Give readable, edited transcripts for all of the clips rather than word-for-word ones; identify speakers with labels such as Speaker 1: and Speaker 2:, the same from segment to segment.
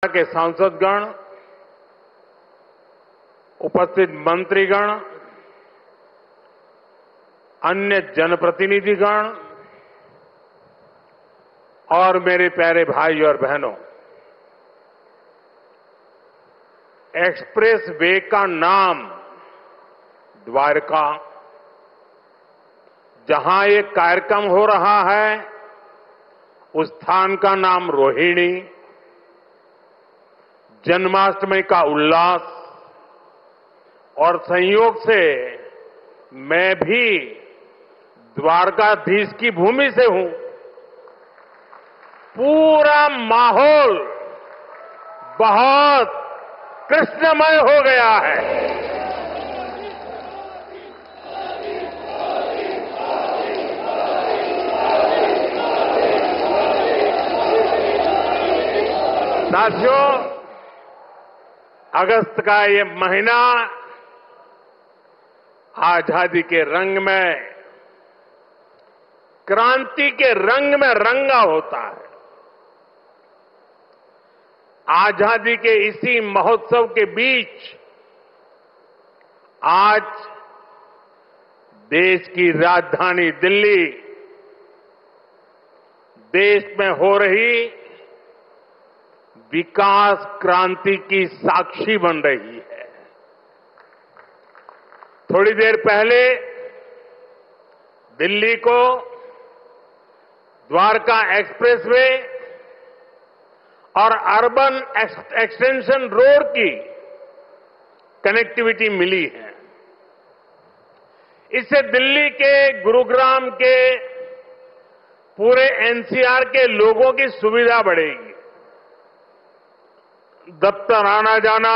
Speaker 1: के सांसदगण, उपस्थित मंत्रीगण, अन्य जनप्रतिनिधिगण और मेरे प्यारे भाई और बहनों, एक्सप्रेस वे का नाम द्वारका, जहां ये कार्यक्रम हो रहा है उस स्थान का नाम रोहिणी, जन्माष्टमी का उल्लास और संयोग से मैं भी द्वारकाधीश की भूमि से हूं। पूरा माहौल बहुत कृष्णमय हो गया है। साथियों, अगस्त का ये महीना आजादी के रंग में, क्रांति के रंग में रंगा होता है। आजादी के इसी महोत्सव के बीच आज देश की राजधानी दिल्ली देश में हो रही विकास क्रांति की साक्षी बन रही है। थोड़ी देर पहले दिल्ली को द्वारका एक्सप्रेसवे और अर्बन एक्सटेंशन रोड की कनेक्टिविटी मिली है। इससे दिल्ली के, गुरुग्राम के, पूरे एनसीआर के लोगों की सुविधा बढ़ेगी। दफ्तर आना जाना,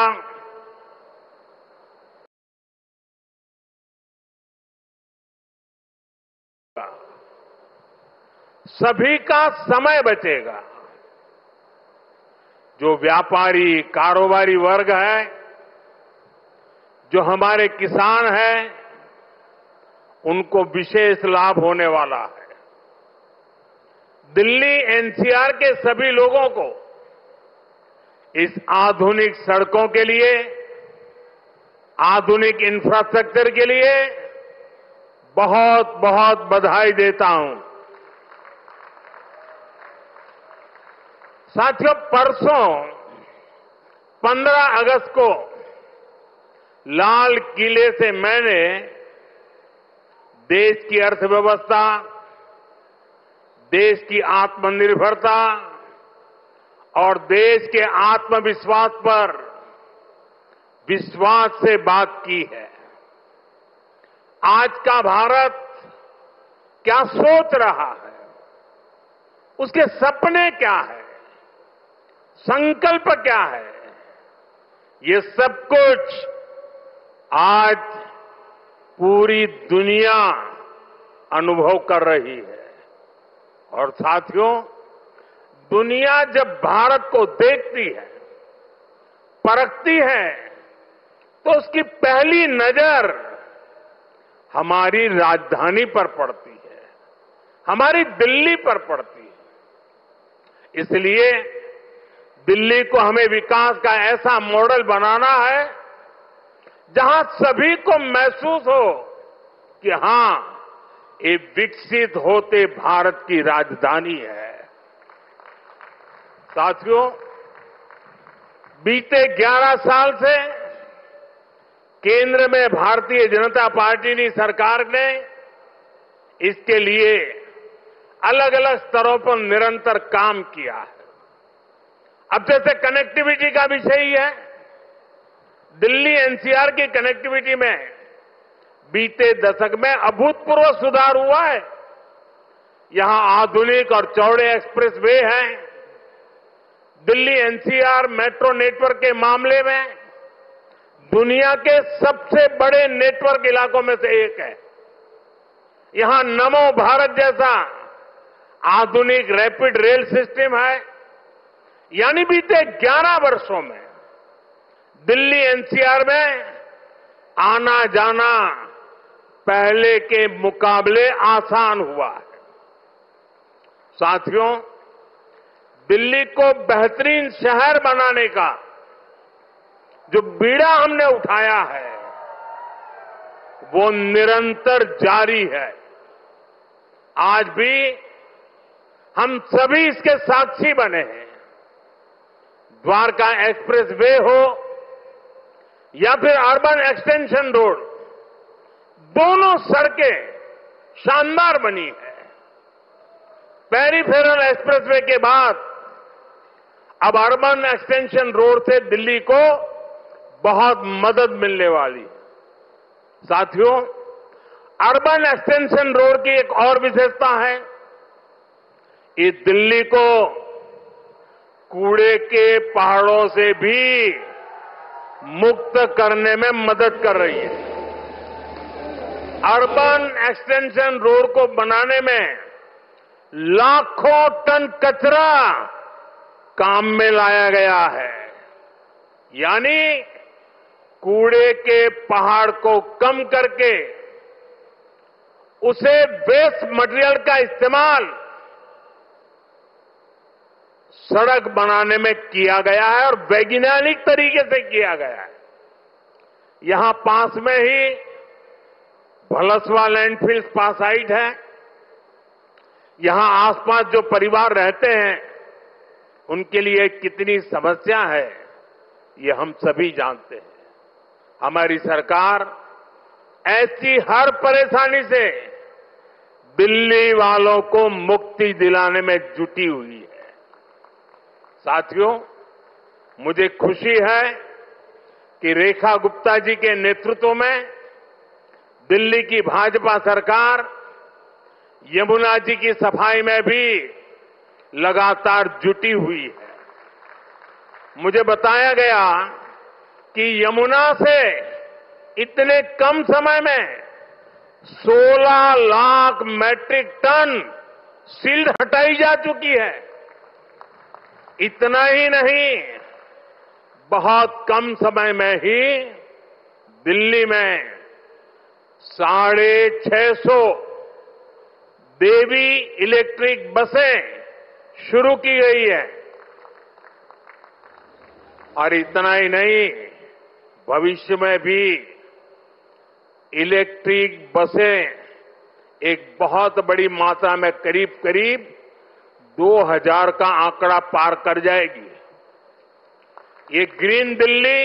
Speaker 1: सभी का समय बचेगा। जो व्यापारी, कारोबारी वर्ग है, जो हमारे किसान हैं, उनको विशेष लाभ होने वाला है। दिल्ली एनसीआर के सभी लोगों को इस आधुनिक सड़कों के लिए, आधुनिक इंफ्रास्ट्रक्चर के लिए बहुत बहुत बधाई देता हूं। साथियों, परसों 15 अगस्त को लाल किले से मैंने देश की अर्थव्यवस्था, देश की आत्मनिर्भरता और देश के आत्मविश्वास पर विश्वास से बात की है। आज का भारत क्या सोच रहा है, उसके सपने क्या है, संकल्प क्या है, ये सब कुछ आज पूरी दुनिया अनुभव कर रही है। और साथियों, दुनिया जब भारत को देखती है, परखती है, तो उसकी पहली नजर हमारी राजधानी पर पड़ती है, हमारी दिल्ली पर पड़ती है। इसलिए दिल्ली को हमें विकास का ऐसा मॉडल बनाना है जहां सभी को महसूस हो कि हां, ये विकसित होते भारत की राजधानी है। साथियों, बीते 11 साल से केंद्र में भारतीय जनता पार्टी की सरकार ने इसके लिए अलग अलग स्तरों पर निरंतर काम किया है। अब जैसे कनेक्टिविटी का विषय ही है, दिल्ली एनसीआर की कनेक्टिविटी में बीते दशक में अभूतपूर्व सुधार हुआ है। यहां आधुनिक और चौड़े एक्सप्रेस वे हैं। दिल्ली एनसीआर मेट्रो नेटवर्क के मामले में दुनिया के सबसे बड़े नेटवर्क इलाकों में से एक है। यहां नमो भारत जैसा आधुनिक रैपिड रेल सिस्टम है। यानी बीते 11 वर्षों में दिल्ली एनसीआर में आना जाना पहले के मुकाबले आसान हुआ है। साथियों, दिल्ली को बेहतरीन शहर बनाने का जो बीड़ा हमने उठाया है वो निरंतर जारी है। आज भी हम सभी इसके साक्षी बने हैं। द्वारका एक्सप्रेस वे हो या फिर अर्बन एक्सटेंशन रोड, दोनों सड़कें शानदार बनी है। पेरिफेरल एक्सप्रेसवे के बाद अब अर्बन एक्सटेंशन रोड से दिल्ली को बहुत मदद मिलने वाली है। साथियों, अर्बन एक्सटेंशन रोड की एक और विशेषता है, ये दिल्ली को कूड़े के पहाड़ों से भी मुक्त करने में मदद कर रही है। अर्बन एक्सटेंशन रोड को बनाने में लाखों टन कचरा काम में लाया गया है, यानी कूड़े के पहाड़ को कम करके उसे वेस्ट मटेरियल का इस्तेमाल सड़क बनाने में किया गया है और वैज्ञानिक तरीके से किया गया है। यहां पास में ही भलसवा लैंडफिल स्पा साइट है। यहां आसपास जो परिवार रहते हैं उनके लिए कितनी समस्या है ये हम सभी जानते हैं। हमारी सरकार ऐसी हर परेशानी से दिल्ली वालों को मुक्ति दिलाने में जुटी हुई है। साथियों, मुझे खुशी है कि रेखा गुप्ता जी के नेतृत्व में दिल्ली की भाजपा सरकार यमुना जी की सफाई में भी लगातार जुटी हुई है। मुझे बताया गया कि यमुना से इतने कम समय में 16 लाख मैट्रिक टन सील्ड हटाई जा चुकी है। इतना ही नहीं, बहुत कम समय में ही दिल्ली में 650 देवी इलेक्ट्रिक बसें शुरू की गई है। और इतना ही नहीं, भविष्य में भी इलेक्ट्रिक बसें एक बहुत बड़ी मात्रा में करीब 2000 का आंकड़ा पार कर जाएगी। ये ग्रीन दिल्ली,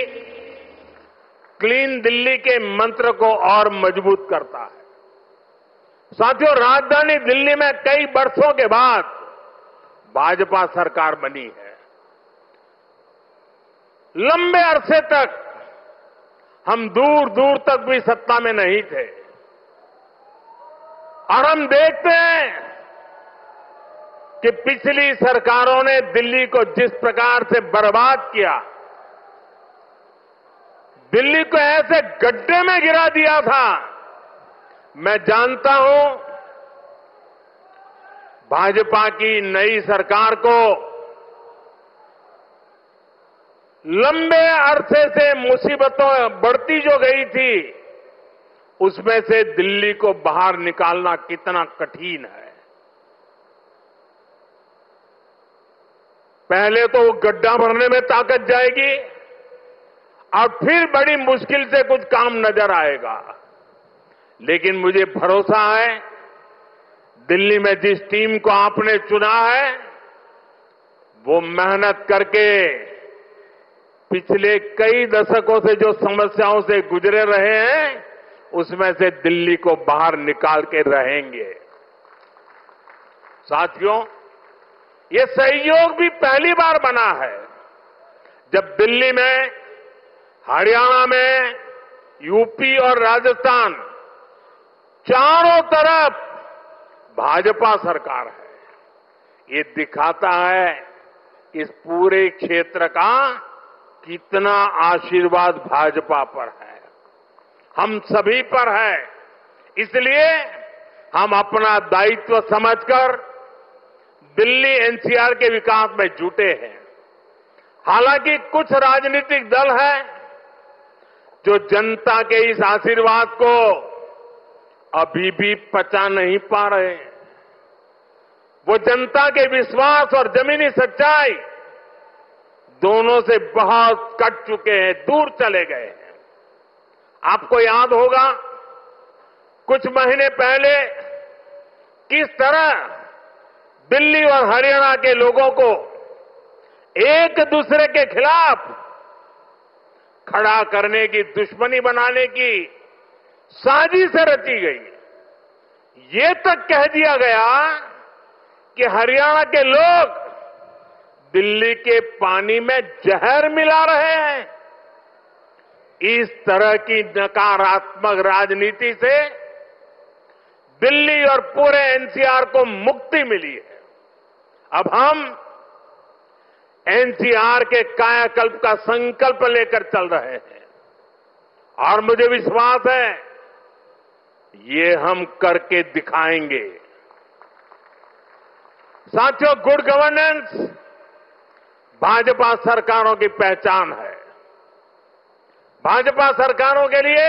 Speaker 1: क्लीन दिल्ली के मंत्र को और मजबूत करता है। साथियों, राजधानी दिल्ली में कई वर्षों के बाद भाजपा सरकार बनी है। लंबे अरसे तक हम दूर दूर तक भी सत्ता में नहीं थे और हम देखते हैं कि पिछली सरकारों ने दिल्ली को जिस प्रकार से बर्बाद किया, दिल्ली को ऐसे गड्ढे में गिरा दिया था। मैं जानता हूं भाजपा की नई सरकार को लंबे अरसे से मुसीबतों बढ़ती जो गई थी उसमें से दिल्ली को बाहर निकालना कितना कठिन है। पहले तो वो गड्ढा भरने में ताकत जाएगी और फिर बड़ी मुश्किल से कुछ काम नजर आएगा। लेकिन मुझे भरोसा है दिल्ली में जिस टीम को आपने चुना है वो मेहनत करके पिछले कई दशकों से जो समस्याओं से गुजरे रहे हैं उसमें से दिल्ली को बाहर निकाल के रहेंगे। साथियों, ये सहयोग भी पहली बार बना है जब दिल्ली में, हरियाणा में, यूपी और राजस्थान चारों तरफ भाजपा सरकार है। ये दिखाता है इस पूरे क्षेत्र का कितना आशीर्वाद भाजपा पर है, हम सभी पर है। इसलिए हम अपना दायित्व समझकर दिल्ली एनसीआर के विकास में जुटे हैं। हालांकि कुछ राजनीतिक दल हैं जो जनता के इस आशीर्वाद को अभी भी पचा नहीं पा रहे हैं। वो जनता के विश्वास और जमीनी सच्चाई दोनों से बहुत कट चुके हैं, दूर चले गए हैं। आपको याद होगा कुछ महीने पहले किस तरह दिल्ली और हरियाणा के लोगों को एक दूसरे के खिलाफ खड़ा करने की, दुश्मनी बनाने की साजिश रची गई। ये तक कह दिया गया कि हरियाणा के लोग दिल्ली के पानी में जहर मिला रहे हैं। इस तरह की नकारात्मक राजनीति से दिल्ली और पूरे एनसीआर को मुक्ति मिली है। अब हम एनसीआर के कायाकल्प का संकल्प लेकर चल रहे हैं और मुझे विश्वास है ये हम करके दिखाएंगे। साथियों, गुड गवर्नेंस भाजपा सरकारों की पहचान है। भाजपा सरकारों के लिए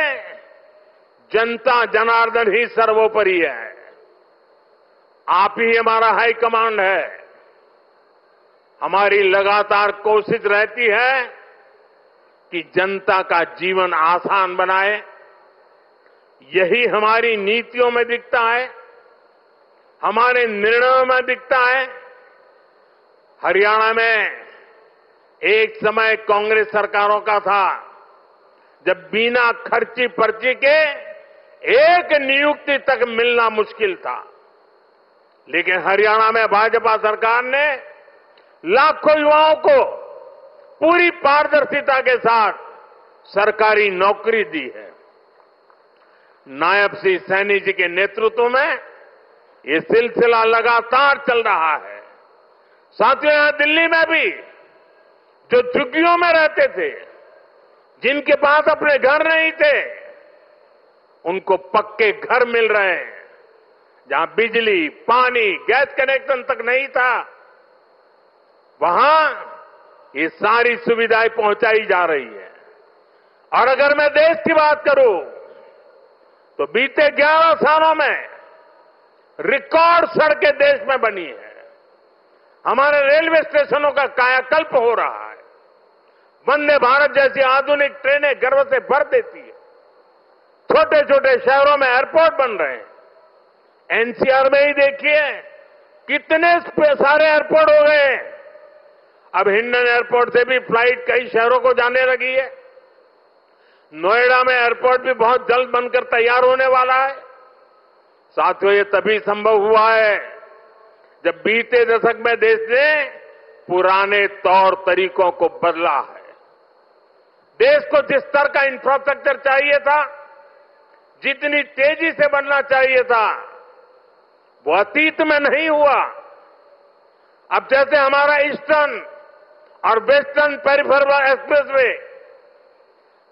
Speaker 1: जनता जनार्दन ही सर्वोपरि है। आप ही हमारा हाई कमांड है। हमारी लगातार कोशिश रहती है कि जनता का जीवन आसान बनाए। यही हमारी नीतियों में दिखता है, हमारे निर्णयों में दिखता है। हरियाणा में एक समय कांग्रेस सरकारों का था जब बिना खर्ची पर्ची के एक नियुक्ति तक मिलना मुश्किल था, लेकिन हरियाणा में भाजपा सरकार ने लाखों युवाओं को पूरी पारदर्शिता के साथ सरकारी नौकरी दी है। नायब श्री सैनी जी के नेतृत्व में ये सिलसिला लगातार चल रहा है। साथियों, यहां दिल्ली में भी जो झुग्गियों में रहते थे, जिनके पास अपने घर नहीं थे, उनको पक्के घर मिल रहे हैं। जहां बिजली, पानी, गैस कनेक्शन तक नहीं था, वहां ये सारी सुविधाएं पहुंचाई जा रही है। और अगर मैं देश की बात करूं तो बीते 11 सालों में रिकॉर्ड सड़कें देश में बनी है। हमारे रेलवे स्टेशनों का कायाकल्प हो रहा है। वंदे भारत जैसी आधुनिक ट्रेनें गर्व से भर देती है। छोटे छोटे शहरों में एयरपोर्ट बन रहे हैं। एनसीआर में ही देखिए कितने सारे एयरपोर्ट हो गए हैं। अब हिंडन एयरपोर्ट से भी फ्लाइट कई शहरों को जाने लगी है। नोएडा में एयरपोर्ट भी बहुत जल्द बनकर तैयार होने वाला है। साथियों, ये तभी संभव हुआ है जब बीते दशक में देश ने पुराने तौर तरीकों को बदला है। देश को जिस स्तर का इंफ्रास्ट्रक्चर चाहिए था, जितनी तेजी से बनना चाहिए था, वो अतीत में नहीं हुआ। अब जैसे हमारा ईस्टर्न और western peripheral expressway,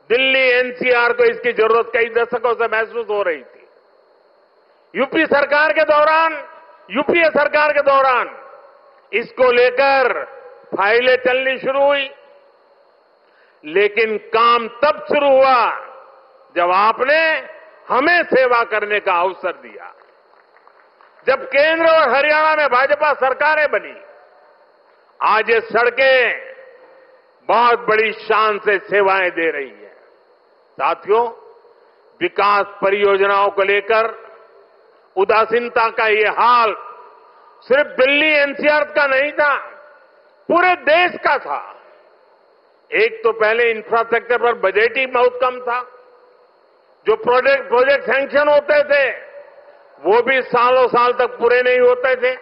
Speaker 1: Delhi NCR को इसकी जरूरत कई दशकों से महसूस हो रही थी। यूपीए सरकार के दौरान इसको लेकर फाइलें चलनी शुरू हुई, लेकिन काम तब शुरू हुआ जब आपने हमें सेवा करने का अवसर दिया। जब केंद्र और हरियाणा में भाजपा सरकारें बनी, आज ये सड़कें बहुत बड़ी शान से सेवाएं दे रही है। साथियों, विकास परियोजनाओं को लेकर उदासीनता का ये हाल सिर्फ दिल्ली एनसीआर का नहीं था, पूरे देश का था। एक तो पहले इंफ्रास्ट्रक्चर पर बजट ही बहुत कम था। जो प्रोजेक्ट सैंक्शन होते थे वो भी सालों साल तक पूरे नहीं होते थे।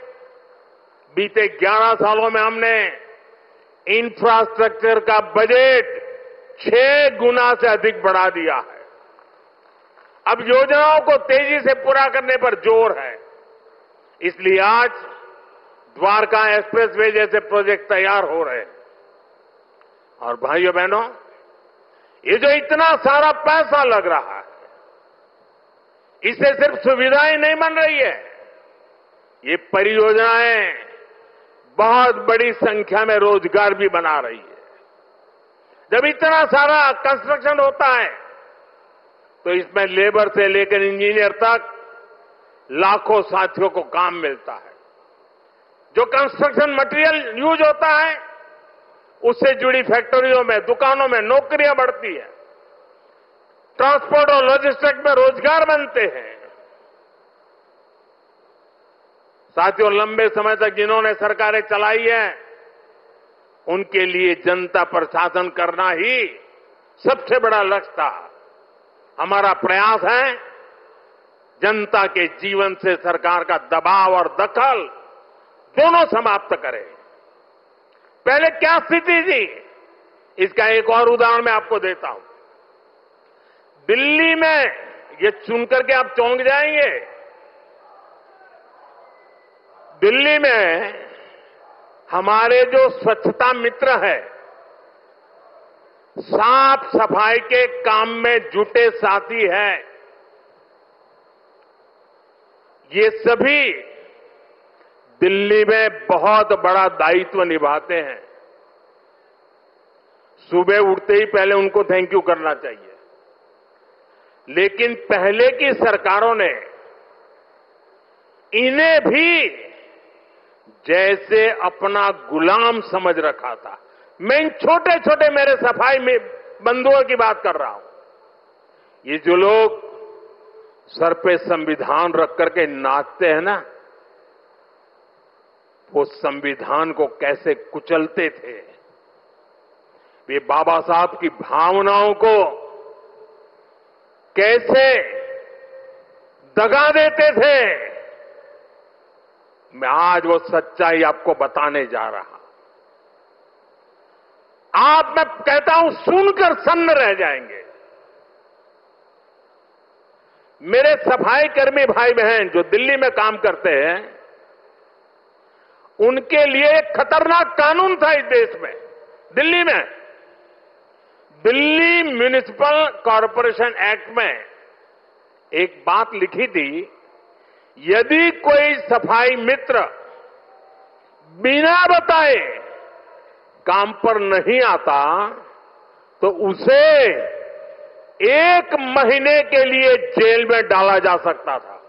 Speaker 1: बीते 11 सालों में हमने इंफ्रास्ट्रक्चर का बजट 6 गुना से अधिक बढ़ा दिया है। अब योजनाओं को तेजी से पूरा करने पर जोर है। इसलिए आज द्वारका एक्सप्रेसवे जैसे प्रोजेक्ट तैयार हो रहे हैं। और भाइयों बहनों, ये जो इतना सारा पैसा लग रहा है, इससे सिर्फ सुविधाएं नहीं बन रही है, ये परियोजनाएं बहुत बड़ी संख्या में रोजगार भी बना रही है। जब इतना सारा कंस्ट्रक्शन होता है तो इसमें लेबर से लेकर इंजीनियर तक लाखों साथियों को काम मिलता है। जो कंस्ट्रक्शन मटेरियल यूज होता है, उससे जुड़ी फैक्ट्रियों में, दुकानों में नौकरियां बढ़ती है, ट्रांसपोर्ट और लॉजिस्टिक्स में रोजगार बनते हैं। साथियों, लंबे समय तक जिन्होंने सरकारें चलाई है, उनके लिए जनता पर शासन करना ही सबसे बड़ा लक्ष्य था। हमारा प्रयास है जनता के जीवन से सरकार का दबाव और दखल दोनों समाप्त करें। पहले क्या स्थिति थी, इसका एक और उदाहरण मैं आपको देता हूं। दिल्ली में, ये सुनकर के आप चौंक जाएंगे, दिल्ली में हमारे जो स्वच्छता मित्र है, साफ सफाई के काम में जुटे साथी हैं, ये सभी दिल्ली में बहुत बड़ा दायित्व निभाते हैं। सुबह उठते ही पहले उनको थैंक यू करना चाहिए। लेकिन पहले की सरकारों ने इन्हें भी जैसे अपना गुलाम समझ रखा था। मैं इन छोटे छोटे मेरे सफाई में बंधुओं की बात कर रहा हूं। ये जो लोग सर पे संविधान रख करके नाचते हैं ना, वो संविधान को कैसे कुचलते थे, वे बाबा साहब की भावनाओं को कैसे दगा देते थे, मैं आज वो सच्चाई आपको बताने जा रहा। आप, मैं कहता हूं, सुनकर सन्न रह जाएंगे। मेरे सफाई कर्मी भाई बहन जो दिल्ली में काम करते हैं, उनके लिए एक खतरनाक कानून था इस देश में। दिल्ली में दिल्ली म्युनिसिपल कॉरपोरेशन एक्ट में एक बात लिखी थी, यदि कोई सफाई मित्र बिना बताए काम पर नहीं आता तो उसे 1 महीने के लिए जेल में डाला जा सकता था।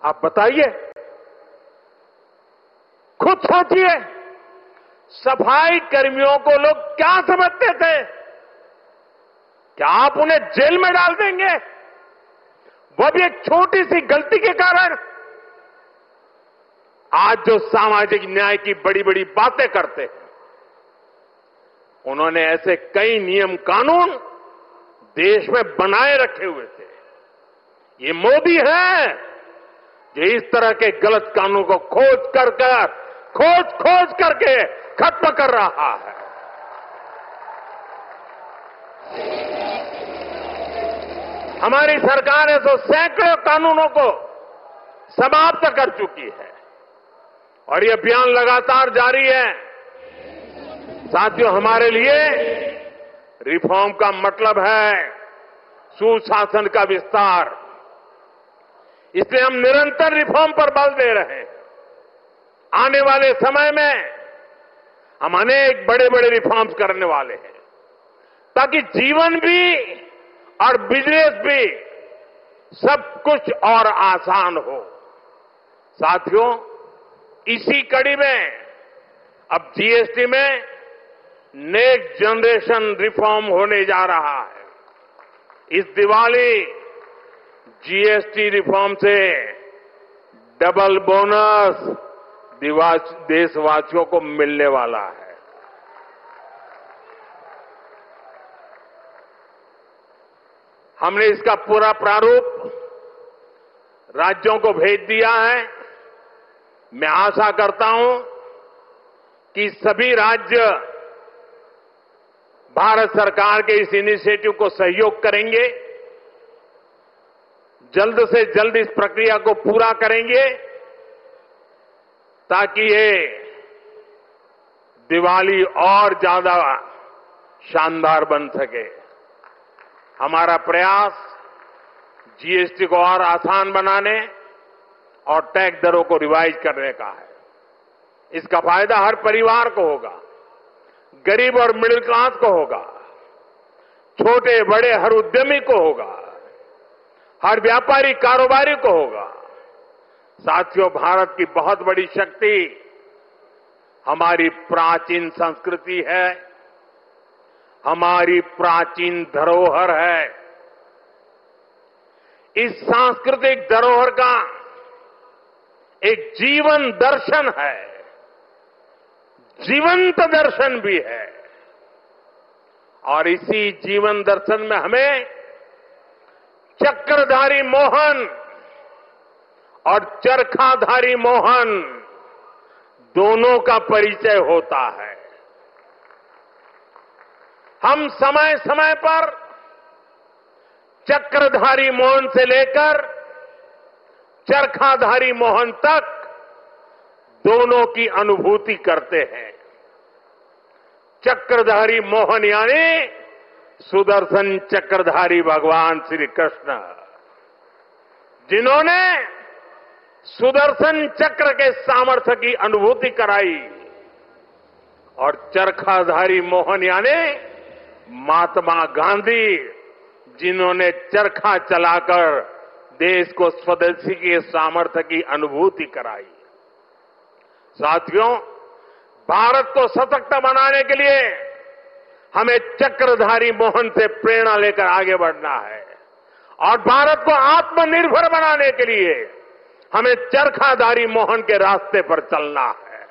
Speaker 1: आप बताइए, खुद सोचिए, सफाई कर्मियों को लोग क्या समझते थे? क्या आप उन्हें जेल में डाल देंगे, वो भी एक छोटी सी गलती के कारण? आज जो सामाजिक न्याय की बड़ी बड़ी बातें करते हैं, उन्होंने ऐसे कई नियम कानून देश में बनाए रखे हुए थे। ये मोदी है जो इस तरह के गलत कानून को खोज करके खत्म कर रहा है। हमारी सरकार है तो सैकड़ों कानूनों को समाप्त कर चुकी है और ये अभियान लगातार जारी है। साथियों, हमारे लिए रिफॉर्म का मतलब है सुशासन का विस्तार। इसलिए हम निरंतर रिफॉर्म पर बल दे रहे हैं। आने वाले समय में हम अनेक बड़े बड़े रिफॉर्म्स करने वाले हैं ताकि जीवन भी और बिजनेस भी सब कुछ और आसान हो। साथियों, इसी कड़ी में अब जीएसटी में नेक्स्ट जनरेशन रिफॉर्म होने जा रहा है। इस दिवाली जीएसटी रिफॉर्म से डबल बोनस देशवासियों को मिलने वाला है। हमने इसका पूरा प्रारूप राज्यों को भेज दिया है। मैं आशा करता हूं कि सभी राज्य भारत सरकार के इस इनिशिएटिव को सहयोग करेंगे, जल्द से जल्द इस प्रक्रिया को पूरा करेंगे ताकि ये दिवाली और ज्यादा शानदार बन सके। हमारा प्रयास जीएसटी को और आसान बनाने और टैक्स दरों को रिवाइज करने का है। इसका फायदा हर परिवार को होगा, गरीब और मिडिल क्लास को होगा, छोटे बड़े हर उद्यमी को होगा, हर व्यापारी कारोबारी को होगा, साथियों, भारत की बहुत बड़ी शक्ति हमारी प्राचीन संस्कृति है, हमारी प्राचीन धरोहर है। इस सांस्कृतिक धरोहर का एक जीवन दर्शन है, जीवंत दर्शन भी है। और इसी जीवन दर्शन में हमें चक्रधारी मोहन और चरखाधारी मोहन दोनों का परिचय होता है। हम समय समय पर चक्रधारी मोहन से लेकर चरखाधारी मोहन तक दोनों की अनुभूति करते हैं। चक्रधारी मोहन यानी सुदर्शन चक्रधारी भगवान श्री कृष्ण, जिन्होंने सुदर्शन चक्र के सामर्थ्य की अनुभूति कराई, और चरखाधारी मोहन यानी महात्मा गांधी, जिन्होंने चरखा चलाकर देश को स्वदेशी के सामर्थ्य की अनुभूति कराई। साथियों, भारत को सशक्त बनाने के लिए हमें चक्रधारी मोहन से प्रेरणा लेकर आगे बढ़ना है, और भारत को आत्मनिर्भर बनाने के लिए हमें चरखाधारी मोहन के रास्ते पर चलना है।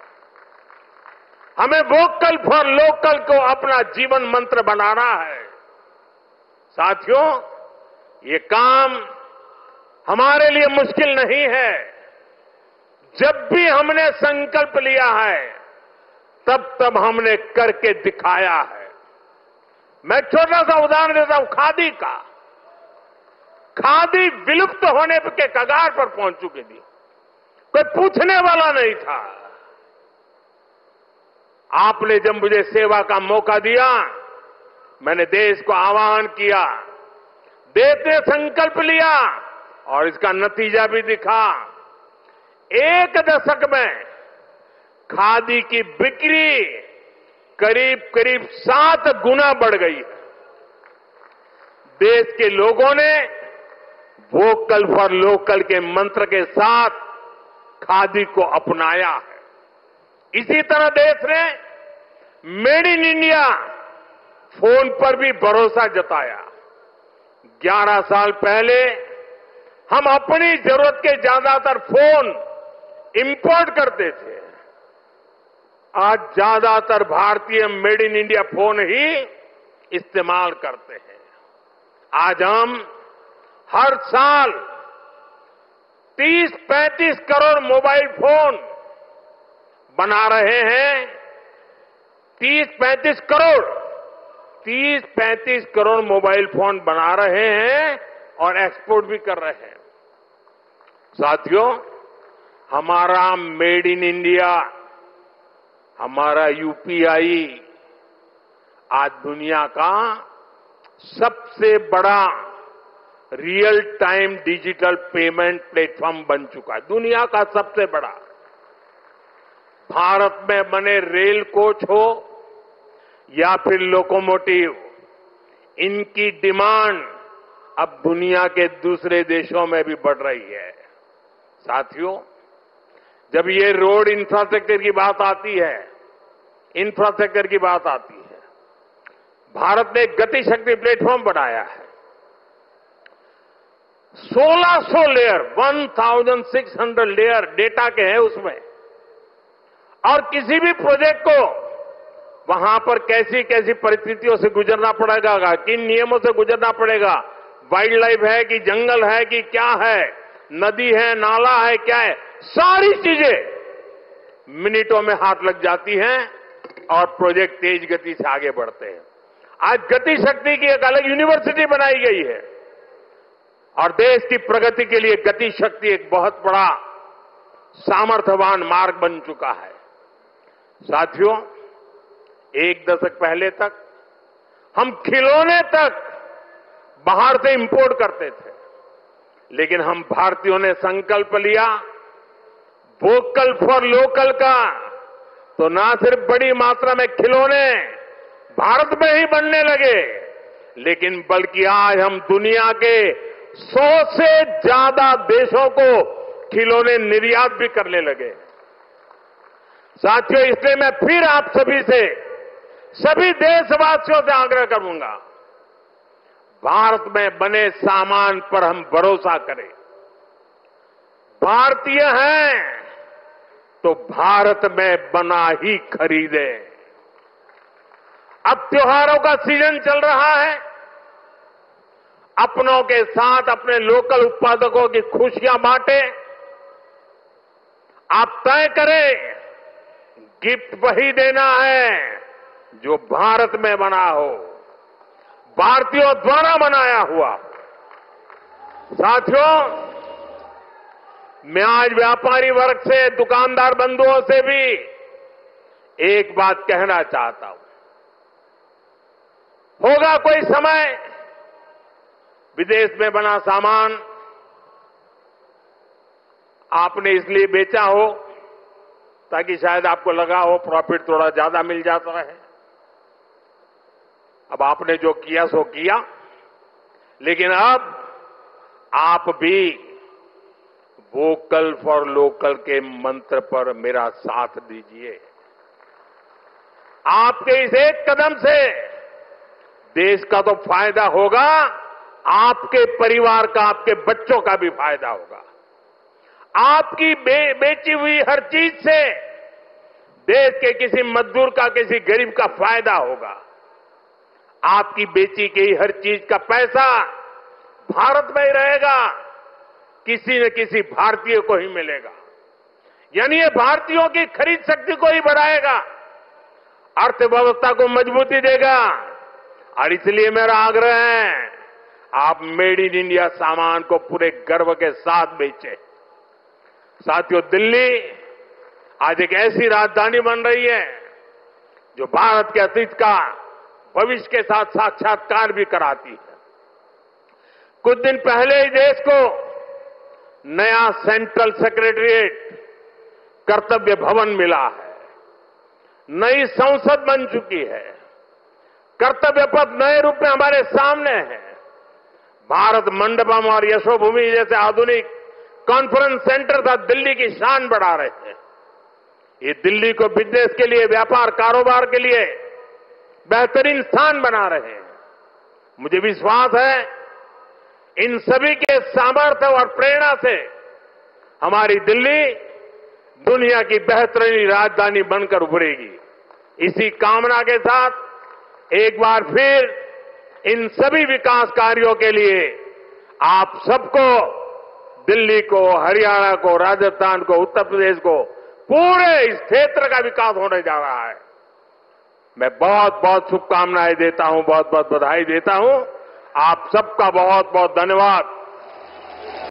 Speaker 1: हमें वोकल फॉर लोकल को अपना जीवन मंत्र बनाना है। साथियों, ये काम हमारे लिए मुश्किल नहीं है। जब भी हमने संकल्प लिया है, तब हमने करके दिखाया है। मैं छोटा सा उदाहरण देता हूं, खादी का। खादी विलुप्त होने के कगार पर पहुंच चुकी थी, कोई पूछने वाला नहीं था। आपने जब मुझे सेवा का मौका दिया, मैंने देश को आह्वान किया, देश ने संकल्प लिया, और इसका नतीजा भी दिखा। 1 दशक में खादी की बिक्री करीब करीब 7 गुना बढ़ गई है। देश के लोगों ने वोकल फॉर लोकल के मंत्र के साथ खादी को अपनाया है। इसी तरह देश ने मेड इन इंडिया फोन पर भी भरोसा जताया। 11 साल पहले हम अपनी जरूरत के ज्यादातर फोन इंपोर्ट करते थे। आज ज्यादातर भारतीय मेड इन इंडिया फोन ही इस्तेमाल करते हैं। आज हम हर साल 30-35 करोड़ मोबाइल फोन बना रहे हैं। 30-35 करोड़ मोबाइल फोन बना रहे हैं और एक्सपोर्ट भी कर रहे हैं। साथियों, हमारा मेड इन इंडिया, हमारा यूपीआई आज दुनिया का सबसे बड़ा real time digital payment platform बन चुका है। दुनिया का सबसे बड़ा। भारत में बने रेल कोच हो या फिर लोकोमोटिव, इनकी डिमांड अब दुनिया के दूसरे देशों में भी बढ़ रही है। साथियों, जब ये रोड इंफ्रास्ट्रक्चर की बात आती है, भारत ने गति शक्ति प्लेटफॉर्म बनाया है। 1600 लेयर, 1600 लेयर डेटा के हैं उसमें, और किसी भी प्रोजेक्ट को वहां पर कैसी कैसी परिस्थितियों से गुजरना पड़ेगा, किन नियमों से गुजरना पड़ेगा, वाइल्ड लाइफ है कि जंगल है कि क्या है, नदी है, नाला है, क्या है, सारी चीजें मिनटों में हाथ लग जाती हैं और प्रोजेक्ट तेज गति से आगे बढ़ते हैं। आज गति शक्ति की एक अलग यूनिवर्सिटी बनाई गई है, और देश की प्रगति के लिए गति शक्ति एक बहुत बड़ा सामर्थ्यवान मार्ग बन चुका है। साथियों, 1 दशक पहले तक हम खिलौने तक बाहर से इंपोर्ट करते थे, लेकिन हम भारतीयों ने संकल्प लिया वोकल फॉर लोकल का, तो ना सिर्फ बड़ी मात्रा में खिलौने भारत में ही बनने लगे, लेकिन बल्कि आज हम दुनिया के 100 से ज्यादा देशों को खिलौने निर्यात भी करने लगे। साथियों, इसलिए मैं फिर आप सभी से, सभी देशवासियों से आग्रह करूंगा, भारत में बने सामान पर हम भरोसा करें। भारतीय हैं तो भारत में बना ही खरीदें। अब त्योहारों का सीजन चल रहा है। अपनों के साथ अपने लोकल उत्पादकों की खुशियां बांटें। आप तय करें, गिफ्ट वही देना है जो भारत में बना हो, भारतीयों द्वारा बनाया हुआ। साथियों, मैं आज व्यापारी वर्ग से, दुकानदार बंधुओं से भी एक बात कहना चाहता हूं। होगा कोई समय विदेश में बना सामान आपने इसलिए बेचा हो ताकि शायद आपको लगा हो प्रॉफिट थोड़ा ज्यादा मिल जाता है। अब आपने जो किया सो किया, लेकिन अब आप भी वोकल फॉर लोकल के मंत्र पर मेरा साथ दीजिए। आपके इस एक कदम से देश का तो फायदा होगा, आपके परिवार का, आपके बच्चों का भी फायदा होगा। आपकी बेची हुई हर चीज से देश के किसी मजदूर का, किसी गरीब का फायदा होगा। आपकी बेची गई हर चीज का पैसा भारत में ही रहेगा, किसी न किसी भारतीय को ही मिलेगा। यानी ये भारतीयों की खरीद शक्ति को ही बढ़ाएगा, अर्थव्यवस्था को मजबूती देगा। और इसलिए मेरा आग्रह है, आप मेड इन इंडिया सामान को पूरे गर्व के साथ बेचें। साथियों, दिल्ली आज एक ऐसी राजधानी बन रही है जो भारत के अतीत का भविष्य के साथ साक्षात्कार भी कराती है। कुछ दिन पहले ही देश को नया सेंट्रल सेक्रेटरिएट, कर्तव्य भवन मिला है। नई संसद बन चुकी है। कर्तव्य पथ नए रूप में हमारे सामने है। भारत मंडपम और यशोभूमि जैसे आधुनिक कॉन्फ्रेंस सेंटर था दिल्ली की शान बढ़ा रहे हैं। ये दिल्ली को बिजनेस के लिए, व्यापार कारोबार के लिए बेहतरीन स्थान बना रहे हैं। मुझे विश्वास है इन सभी के सामर्थ्य और प्रेरणा से हमारी दिल्ली दुनिया की बेहतरीन राजधानी बनकर उभरेगी। इसी कामना के साथ एक बार फिर इन सभी विकास कार्यों के लिए आप सबको, दिल्ली को, हरियाणा को, राजस्थान को, उत्तर प्रदेश को, पूरे इस क्षेत्र का विकास होने जा रहा है। मैं बहुत बहुत शुभकामनाएं देता हूं, बहुत बहुत बधाई देता हूं। आप सबका बहुत बहुत धन्यवाद।